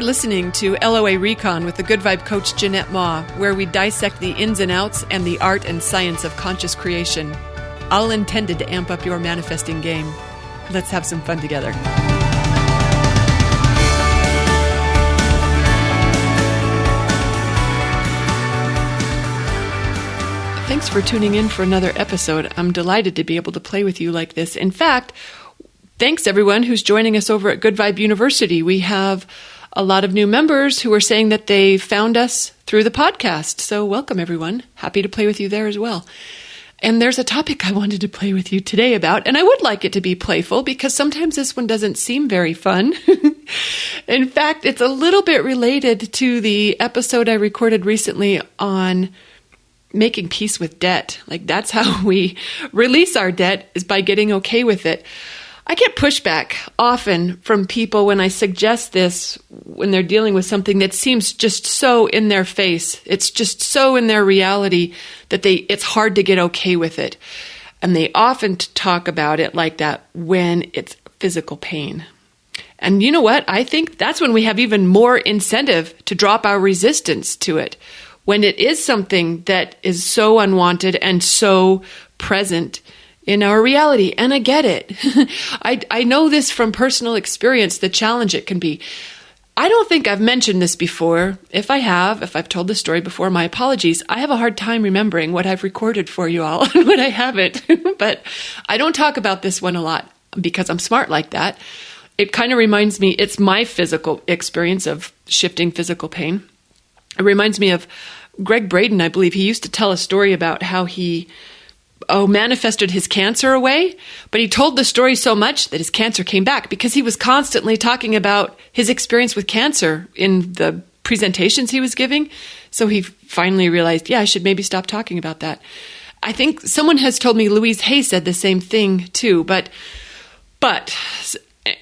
listening to LOA Recon with the Good Vibe coach Jeanette Ma, where we dissect the ins and outs and the art and science of conscious creation, all intended to amp up your manifesting game. Let's have some fun together. Thanks for tuning in for another episode. I'm delighted to be able to play with you like this. In fact, thanks everyone who's joining us over at Good Vibe University. We have a lot of new members who are saying that they found us through the podcast. So welcome everyone. Happy to play with you there as well. And there's a topic I wanted to play with you today about, and I would like it to be playful because sometimes this one doesn't seem very fun. In fact, it's a little bit related to the episode I recorded recently on making peace with debt. Like that's how we release our debt, is by getting okay with it. I get pushback often from people when I suggest this, when they're dealing with something that seems just so in their face. It's just so in their reality that it's hard to get okay with it. And they often talk about it like that when it's physical pain. And you know what? I think that's when we have even more incentive to drop our resistance to it. When it is something that is so unwanted and so present in our reality. And I get it. I know this from personal experience, the challenge it can be. I don't think I've mentioned this before. If I've told this story before, my apologies. I have a hard time remembering what I've recorded for you all and what I haven't. But I don't talk about this one a lot because I'm smart like that. It kind of reminds me, it's my physical experience of shifting physical pain. It reminds me of Greg Braden, I believe. He used to tell a story about how he manifested his cancer away, but he told the story so much that his cancer came back because he was constantly talking about his experience with cancer in the presentations he was giving. So he finally realized, I should maybe stop talking about that. I think someone has told me Louise Hay said the same thing too, but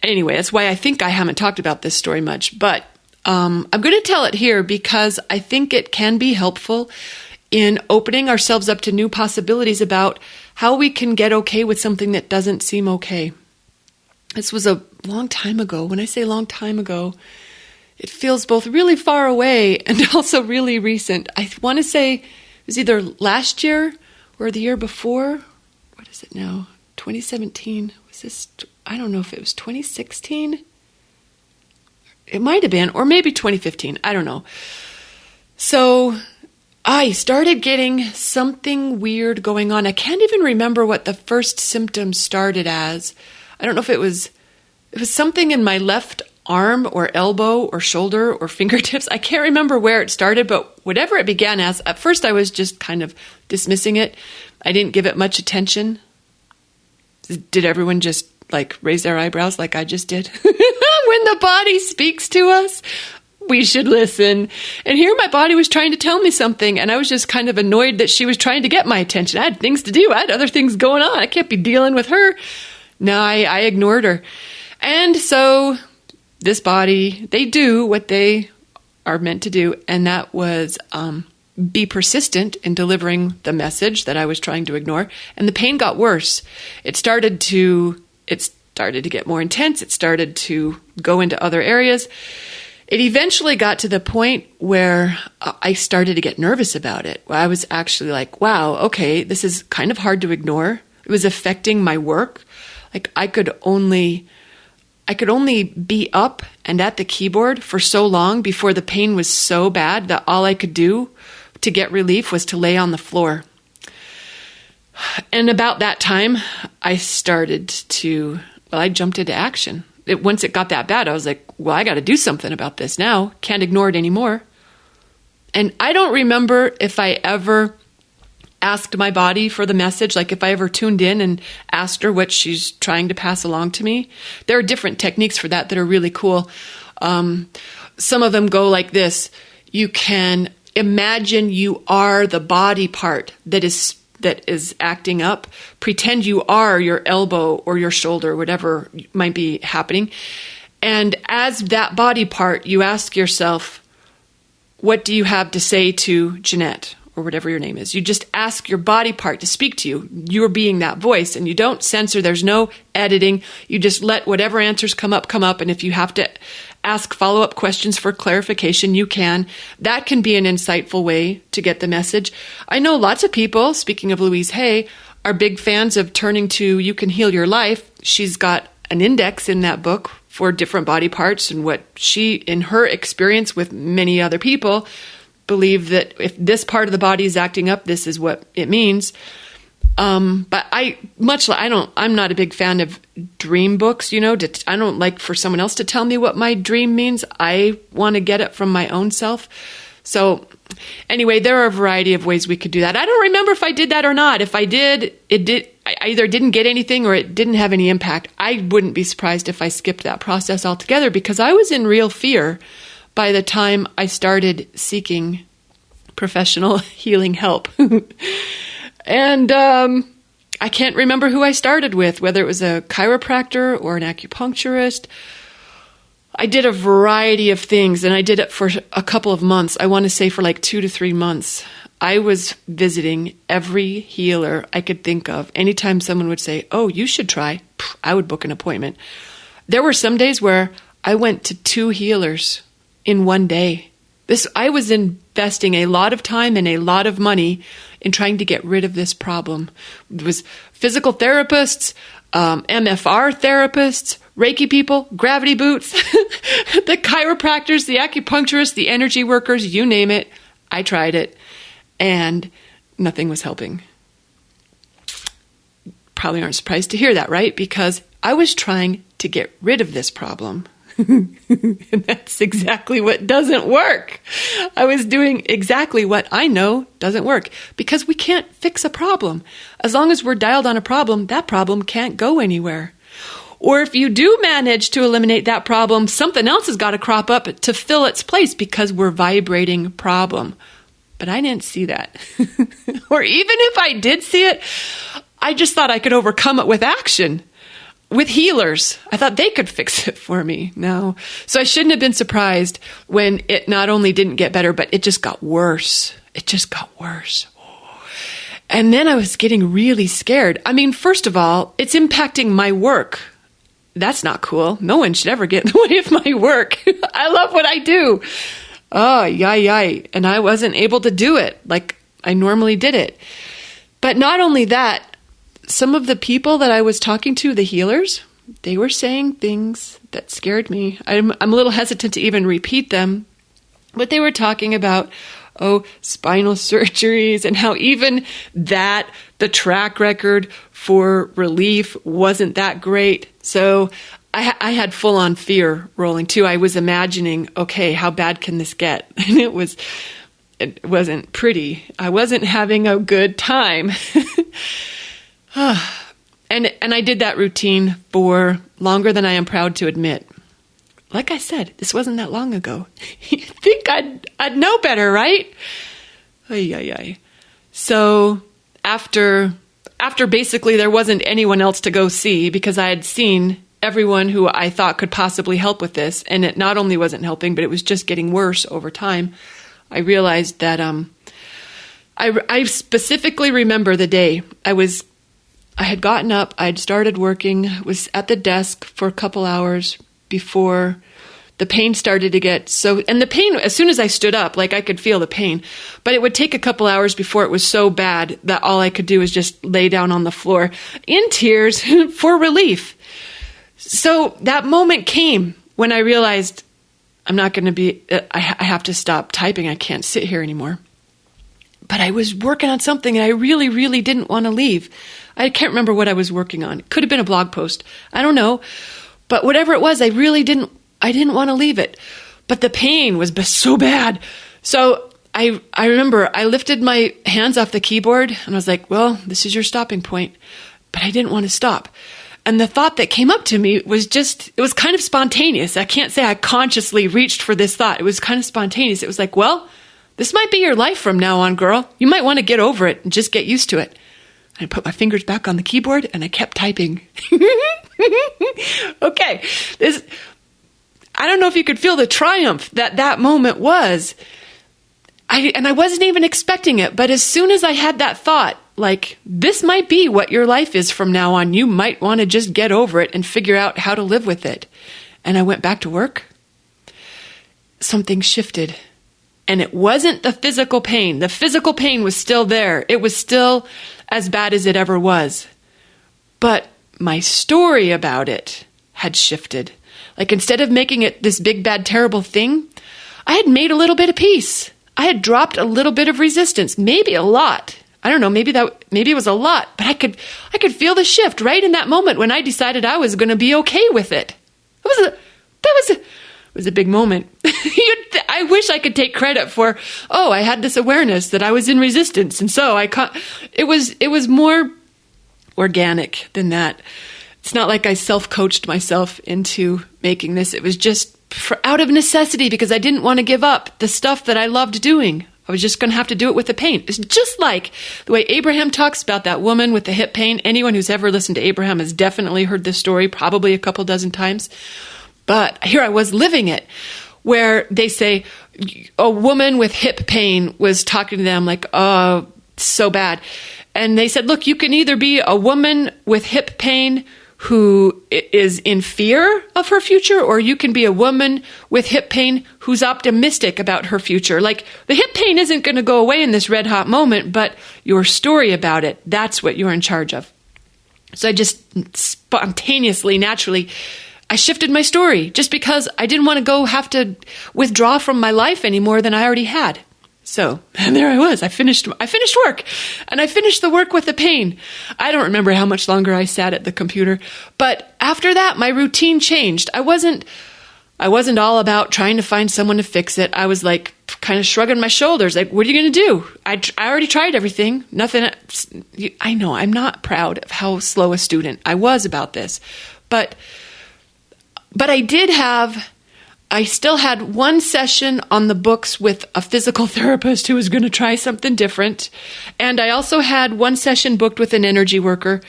anyway, that's why I think I haven't talked about this story much, but I'm going to tell it here because I think it can be helpful in opening ourselves up to new possibilities about how we can get okay with something that doesn't seem okay. This was a long time ago. When I say long time ago, it feels both really far away and also really recent. I want to say it was either last year or the year before. What is it now? 2017. Was this? I don't know if it was 2016. It might have been, or maybe 2015. I don't know. So I started getting something weird going on. I can't even remember what the first symptoms started as. I don't know if it was something in my left arm or elbow or shoulder or fingertips. I can't remember where it started, but whatever it began as, at first I was just kind of dismissing it. I didn't give it much attention. Did everyone just raise their eyebrows like I just did? When the body speaks to us, we should listen. And here my body was trying to tell me something, and I was just kind of annoyed that she was trying to get my attention. I had things to do. I had other things going on. I can't be dealing with her. No, I ignored her. And so this body, they do what they are meant to do, and that was be persistent in delivering the message that I was trying to ignore. And the pain got worse. It started to get more intense. It started to go into other areas. It eventually got to the point where I started to get nervous about it. I was actually like, wow, okay, this is kind of hard to ignore. It was affecting my work. I could only be up and at the keyboard for so long before the pain was so bad that all I could do to get relief was to lay on the floor. And about that time, I jumped into action. Once it got that bad, I was like, well, I got to do something about this now. Can't ignore it anymore. And I don't remember if I ever asked my body for the message, if I ever tuned in and asked her what she's trying to pass along to me. There are different techniques for that are really cool. Some of them go like this. You can imagine you are the body part that is acting up. Pretend you are your elbow or your shoulder, whatever might be happening. And as that body part, you ask yourself, what do you have to say to Jeanette or whatever your name is? You just ask your body part to speak to you. You're being that voice, and you don't censor. There's no editing. You just let whatever answers come up. And if you have to ask follow-up questions for clarification, you can. That can be an insightful way to get the message. I know lots of people, speaking of Louise Hay, are big fans of turning to You Can Heal Your Life. She's got an index in that book for different body parts and what she, in her experience with many other people, believe that if this part of the body is acting up, this is what it means. But I'm not a big fan of dream books, I don't like for someone else to tell me what my dream means. I want to get it from my own self. So anyway, there are a variety of ways we could do that. I don't remember if I did that or not. If I did, I either didn't get anything or it didn't have any impact. I wouldn't be surprised if I skipped that process altogether because I was in real fear by the time I started seeking professional healing help. And I can't remember who I started with, whether it was a chiropractor or an acupuncturist. I did a variety of things, and I did it for a couple of months. I want to say for like 2 to 3 months. I was visiting every healer I could think of. Anytime someone would say, oh, you should try, I would book an appointment. There were some days where I went to 2 healers in one day. I was investing a lot of time and a lot of money in trying to get rid of this problem. It was physical therapists, MFR therapists, Reiki people, gravity boots, the chiropractors, the acupuncturists, the energy workers, you name it. I tried it, and nothing was helping. Probably aren't surprised to hear that, right? Because I was trying to get rid of this problem. And that's exactly what doesn't work. I was doing exactly what I know doesn't work because we can't fix a problem. As long as we're dialed on a problem, that problem can't go anywhere. Or if you do manage to eliminate that problem, something else has got to crop up to fill its place because we're vibrating problem. But I didn't see that. Or even if I did see it, I just thought I could overcome it with action. With healers. I thought they could fix it for me. No. So I shouldn't have been surprised when it not only didn't get better, but it just got worse. It just got worse. And then I was getting really scared. I mean, first of all, it's impacting my work. That's not cool. No one should ever get in the way of my work. I love what I do. Oh, yay. And I wasn't able to do it like I normally did it. But not only that, some of the people that I was talking to, the healers, they were saying things that scared me. I'm a little hesitant to even repeat them, but they were talking about, spinal surgeries and how even that, the track record for relief wasn't that great. So I had full-on fear rolling too. I was imagining, okay, how bad can this get? And it wasn't pretty. I wasn't having a good time. And I did that routine for longer than I am proud to admit. Like I said, this wasn't that long ago. You'd think I'd know better, right? Ay. So after basically there wasn't anyone else to go see because I had seen everyone who I thought could possibly help with this, and it not only wasn't helping, but it was just getting worse over time, I realized that I specifically remember the day I had gotten up, I had started working, was at the desk for a couple hours before the pain started to get and the pain, as soon as I stood up, like I could feel the pain, but it would take a couple hours before it was so bad that all I could do was just lay down on the floor in tears for relief. So that moment came when I realized I'm not going to be, I have to stop typing. I can't sit here anymore. But I was working on something and I really, really didn't want to leave. I can't remember what I was working on. It could have been a blog post. I don't know. But whatever it was, I didn't want to leave it. But the pain was so bad. So I remember I lifted my hands off the keyboard and I was like, well, this is your stopping point. But I didn't want to stop. And the thought that came up to me was it was kind of spontaneous. I can't say I consciously reached for this thought. It was kind of spontaneous. It was like, well, this might be your life from now on, girl. You might want to get over it and just get used to it. I put my fingers back on the keyboard and I kept typing. Okay. I don't know if you could feel the triumph that moment was. I wasn't even expecting it. But as soon as I had that thought, like, this might be what your life is from now on. You might want to just get over it and figure out how to live with it. And I went back to work something shifted. And it wasn't the physical pain. The physical pain was still there. It was still as bad as it ever was. But my story about it had shifted. Like, instead of making it this big, bad, terrible thing, I had made a little bit of peace. I had dropped a little bit of resistance, maybe a lot. I don't know, maybe it was a lot, but I could feel the shift right in that moment when I decided I was going to be okay with it. It was a big moment. I wish I could take credit for, I had this awareness that I was in resistance, and so it was more organic than that. It's not like I self-coached myself into making this. It was just out of necessity, because I didn't want to give up the stuff that I loved doing. I was just going to have to do it with the pain. It's just like the way Abraham talks about that woman with the hip pain. Anyone who's ever listened to Abraham has definitely heard this story, probably a couple dozen times. But here I was living it, where they say a woman with hip pain was talking to them like, oh, so bad. And they said, look, you can either be a woman with hip pain who is in fear of her future, or you can be a woman with hip pain who's optimistic about her future. Like, the hip pain isn't going to go away in this red hot moment, but your story about it, that's what you're in charge of. So I just spontaneously, naturally, I shifted my story just because I didn't want to have to withdraw from my life any more than I already had. So, and there I was. I finished work, and I finished the work with the pain. I don't remember how much longer I sat at the computer, but after that, my routine changed. I wasn't all about trying to find someone to fix it. I was like kind of shrugging my shoulders, like, what are you going to do? I already tried everything. Nothing. I know I'm not proud of how slow a student I was about this, but I still had one session on the books with a physical therapist who was going to try something different. And I also had one session booked with an energy worker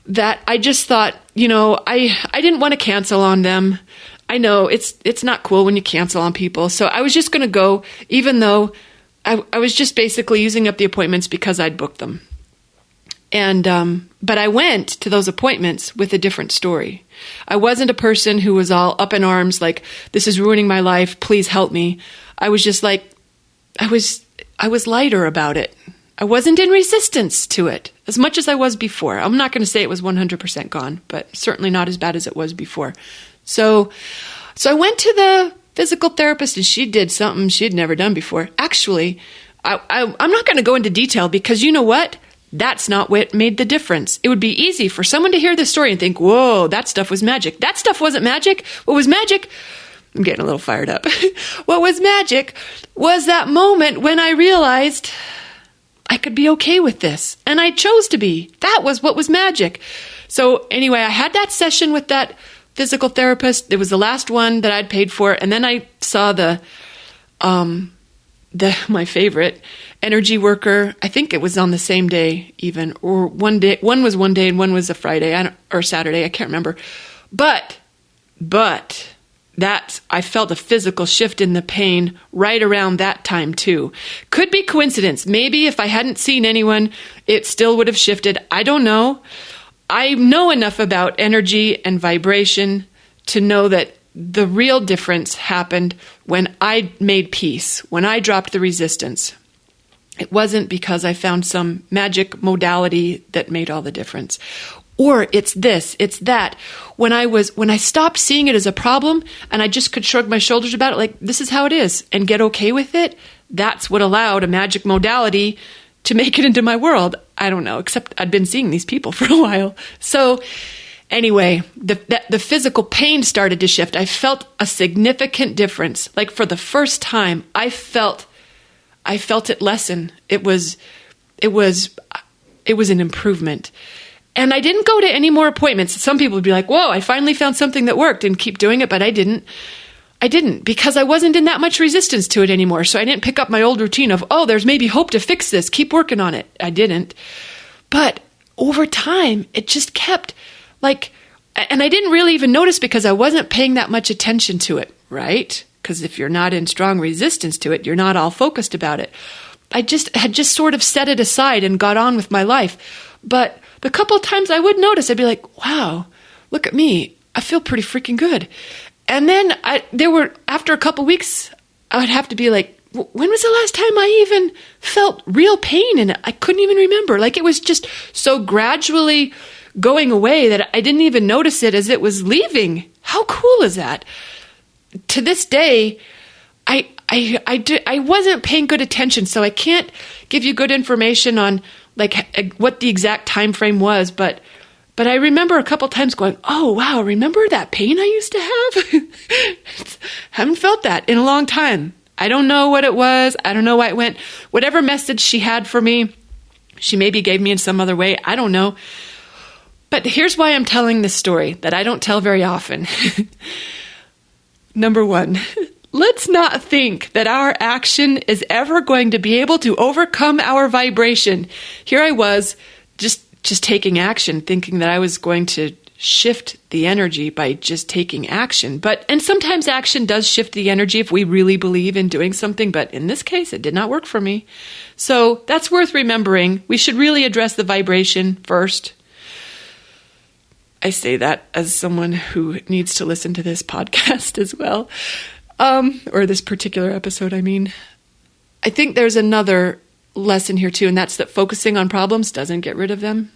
that I just thought, I didn't want to cancel on them. I know it's not cool when you cancel on people. So I was just going to go, even though I was just basically using up the appointments because I'd booked them. And, but I went to those appointments with a different story. I wasn't a person who was all up in arms, like, this is ruining my life, please help me. I was just like, I was lighter about it. I wasn't in resistance to it as much as I was before. I'm not going to say it was 100% gone, but certainly not as bad as it was before. So I went to the physical therapist, and she did something she had never done before. Actually, I'm not going to go into detail, because you know what? That's not what made the difference. It would be easy for someone to hear this story and think, whoa, that stuff was magic. That stuff wasn't magic. What was magic? I'm getting a little fired up. What was magic was that moment when I realized I could be okay with this. And I chose to be. That was what was magic. So anyway, I had that session with that physical therapist. It was the last one that I'd paid for. And then I saw my favorite energy worker. I think it was on the same day even, or one day. One was one day and one was a Friday or Saturday. I can't remember. But I felt a physical shift in the pain right around that time too. Could be coincidence. Maybe if I hadn't seen anyone, it still would have shifted. I don't know. I know enough about energy and vibration to know that the real difference happened when I made peace, when I dropped the resistance. It wasn't because I found some magic modality that made all the difference. Or it's that. When I stopped seeing it as a problem and I just could shrug my shoulders about it, like, this is how it is, and get okay with it, that's what allowed a magic modality to make it into my world. I don't know, except I'd been seeing these people for a while. So anyway, the physical pain started to shift. I felt a significant difference. Like, for the first time, I felt it lessen. It was an improvement. And I didn't go to any more appointments. Some people would be like, whoa, I finally found something that worked, and keep doing it. But I didn't because I wasn't in that much resistance to it anymore. So I didn't pick up my old routine of, there's maybe hope to fix this. Keep working on it. I didn't. But over time, it just kept and I didn't really even notice because I wasn't paying that much attention to it, right? Because if you're not in strong resistance to it, you're not all focused about it. I had just sort of set it aside and got on with my life. But the couple of times I would notice, I'd be like, wow, look at me. I feel pretty freaking good. And then after a couple of weeks, I would have to be like, when was the last time I even felt real pain? And I couldn't even remember. Like, it was just so gradually going away that I didn't even notice it as it was leaving. How cool is that? To this day, I wasn't paying good attention, so I can't give you good information on like what the exact time frame was, but I remember a couple times going, oh, wow, remember that pain I used to have? Haven't felt that in a long time. I don't know what it was. I don't know why it went. Whatever message she had for me, she maybe gave me in some other way. I don't know. But here's why I'm telling this story that I don't tell very often. Number one, let's not think that our action is ever going to be able to overcome our vibration. Here I was just taking action, thinking that I was going to shift the energy by just taking action. And sometimes action does shift the energy if we really believe in doing something. But in this case, it did not work for me. So that's worth remembering. We should really address the vibration first. I say that as someone who needs to listen to this podcast as well. Or this particular episode, I mean. I think there's another lesson here too, and that's that focusing on problems doesn't get rid of them.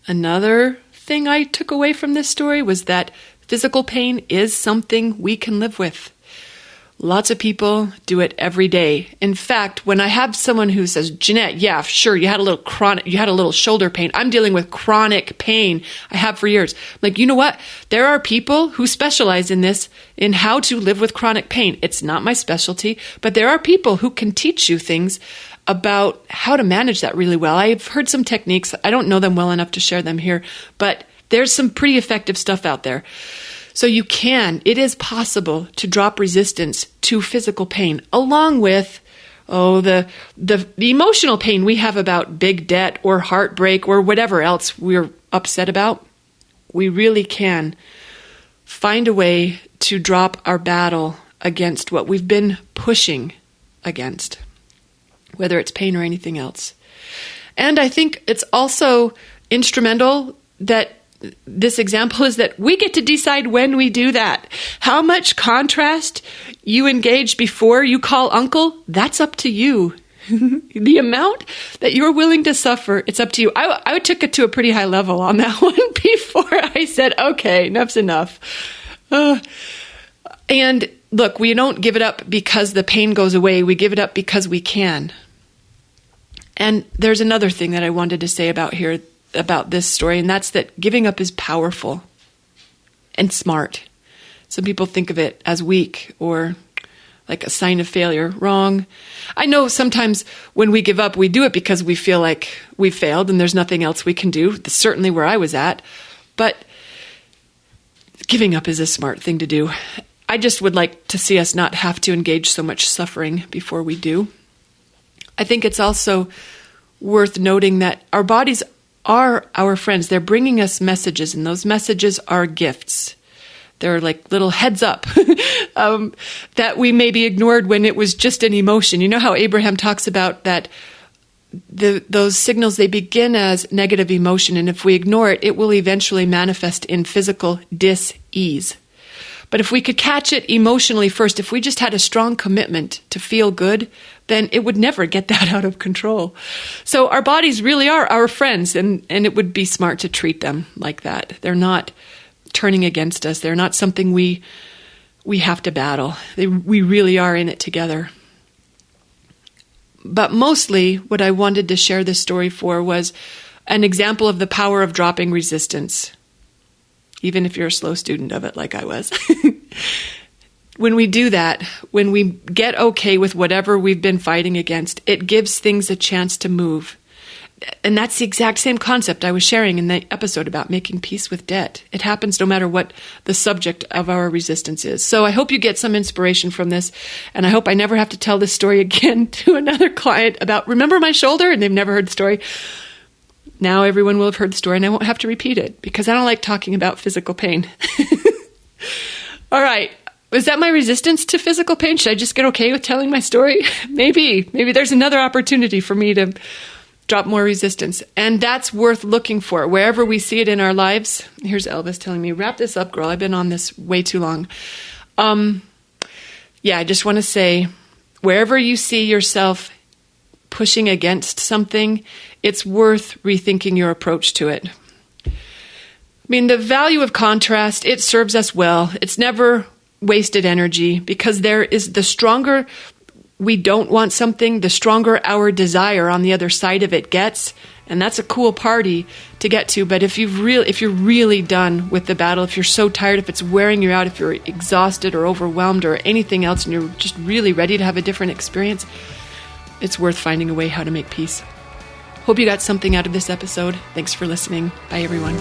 Another thing I took away from this story was that physical pain is something we can live with. Lots of people do it every day. In fact, when I have someone who says, Jeanette, yeah, sure, you had a little shoulder pain. I'm dealing with chronic pain. I have for years. Like, you know what? There are people who specialize in this, in how to live with chronic pain. It's not my specialty, but there are people who can teach you things about how to manage that really well. I've heard some techniques. I don't know them well enough to share them here, but there's some pretty effective stuff out there. So it is possible to drop resistance to physical pain, along with, the emotional pain we have about big debt or heartbreak or whatever else we're upset about. We really can find a way to drop our battle against what we've been pushing against, whether it's pain or anything else. And I think it's also instrumental that this example is that we get to decide when we do that. How much contrast you engage before you call uncle, that's up to you. The amount that you're willing to suffer, it's up to you. I took it to a pretty high level on that one before I said, okay, enough's enough. And look, we don't give it up because the pain goes away. We give it up because we can. And there's another thing that I wanted to say about this story, and that's that giving up is powerful and smart. Some people think of it as weak or like a sign of failure. Wrong. I know sometimes when we give up, we do it because we feel like we failed and there's nothing else we can do. That's certainly where I was at. But giving up is a smart thing to do. I just would like to see us not have to engage so much suffering before we do. I think it's also worth noting that our bodies are our friends. They're bringing us messages, and those messages are gifts. They're like little heads up that we maybe ignored when it was just an emotion. You know how Abraham talks about that those signals, they begin as negative emotion, and if we ignore it, it will eventually manifest in physical dis-ease. But if we could catch it emotionally first, if we just had a strong commitment to feel good, then it would never get that out of control. So our bodies really are our friends, and it would be smart to treat them like that. They're not turning against us. They're not something we have to battle. We really are in it together. But mostly what I wanted to share this story for was an example of the power of dropping resistance, even if you're a slow student of it like I was. When we do that, when we get okay with whatever we've been fighting against, it gives things a chance to move. And that's the exact same concept I was sharing in the episode about making peace with debt. It happens no matter what the subject of our resistance is. So I hope you get some inspiration from this, and I hope I never have to tell this story again to another client about, remember my shoulder? And they've never heard the story. Now everyone will have heard the story, and I won't have to repeat it because I don't like talking about physical pain. All right. Was that my resistance to physical pain? Should I just get okay with telling my story? Maybe there's another opportunity for me to drop more resistance. And that's worth looking for wherever we see it in our lives. Here's Elvis telling me, wrap this up, girl. I've been on this way too long. yeah, I just want to say, wherever you see yourself pushing against something, it's worth rethinking your approach to it. I mean, the value of contrast, it serves us well. It's never wasted energy, because the stronger we don't want something, the stronger our desire on the other side of it gets. And that's a cool party to get to. But if you're really done with the battle, if you're so tired, if it's wearing you out, if you're exhausted or overwhelmed or anything else, and you're just really ready to have a different experience, it's worth finding a way how to make peace. Hope you got something out of this episode. Thanks for listening. Bye, everyone.